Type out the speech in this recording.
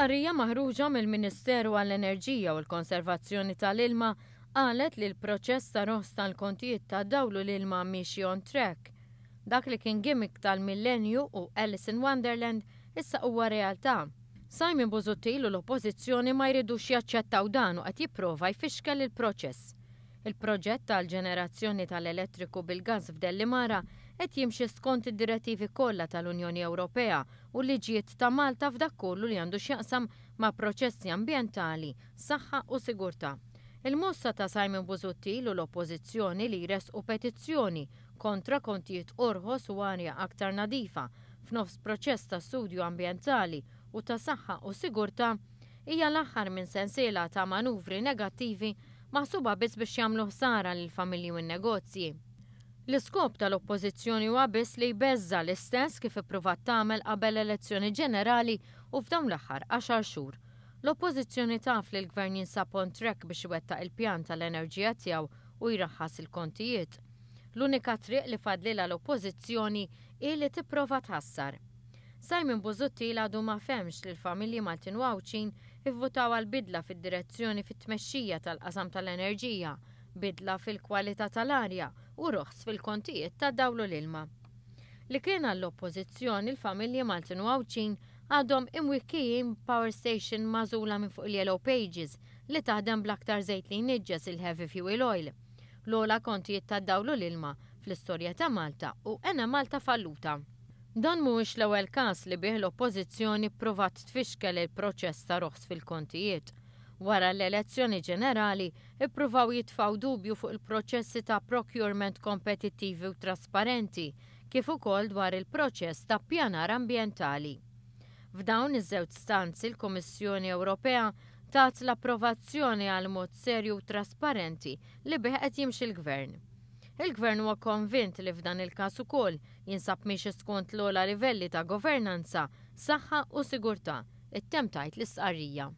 L-istqarrija maħruġa mill-Ministeru għall-Enerġija u l-Konservazzjoni tal-Ilma qalet li l-proċess ta' roħs tal-kontijiet ta' dawlu l-ilma mixi on track. Dak li kien gimmick tal-Millenju u Alice in Wonderland issa huwa realtà. Simon Busuttil u l-Oppożizzjoni ma jridux jaċċettaw dan u qed jipprova jfixkel il-proċess. Il-proġett tal-ġenerazzjoni tal-elettriku bil-gaż f'Dellimara qed jimxi skont id-direttivi kollha tal-Unjoni Ewropea u liġijiet ta' Malta f'dak kollu li għandu x'jaqsam ma' proċessi ambjentali, saħħa u sigurtà. Il-mossa ta' Simon Busuttil u l-Oppożizzjoni li jresqu petizzjoni kontra kontijiet orħos u arja aktar nadifa f'nofs proċess ta' studju ambjentali u ta' saħħa u sigurtà hija l-aħħar minn sensiela ta' manuvri negattivi maħsuba biss biex jagħmlu ħsara lill-familji u n-negozji. L-iskop tal-Oppożizzjoni huwa biss li jbeżża l-istess kif ippruvat tagħmel qabel elezzjoni ġenerali u f'dawn l-aħħar 10 xhur. L-Oppożizzjoni taf li l-Gvern jinsab on track biex iwettaq il-pjan tal-enerġija tiegħu u jraħħas il-kontijiet. L-unika triq li fadlilha l-Oppożizzjoni hi li tipprova tħassar. Simon Busuttil għadu ma femx li l-familji Maltin u Għawċin ivvutaw għal bidla fid-direzzjoni fit-tmexxija tal-qasam tal-enerġija, bidla fil-kwalità tal-arja u roħs fil-kontijiet ta' dawlu l-ilma. Li kien għall-Oppożizzjoni l-familji Maltin u Għawċin għadhom imwikkijin power station mażula minn fuq il-Yellow Pages li taħdem bl-aktar żejt li jniġġes il-heavy fuel oil. L-ola kontijiet ta' dawlu l-ilma fl-istorja ta' Malta u ena Malta falluta. Dan mhuwiex l-ewwel każ li bih l-Oppożizzjoni pprovat tfixkel il-proċess ta' roħs fil-kontijiet. Wara l-elezzjoni ġenerali ippruvaw jitfgħu dubju fuq il-proċessi ta' procurement kompetittivi u trasparenti kif ukoll dwar il-proċess ta' ppjanar ambjentali. F'dawn iż-żewġ stanzi l-Kummissjoni Ewropea tat l-approvazzjoni għal mod serju u trasparenti li bih qed jimxi l-Gvern. Il-Gvern huwa konvint li f'dan il-każ ukoll jinsab mixi skont l-ogħla livelli ta' governanza, saħħa u sigurtà, it-temtajt l-istqarrija.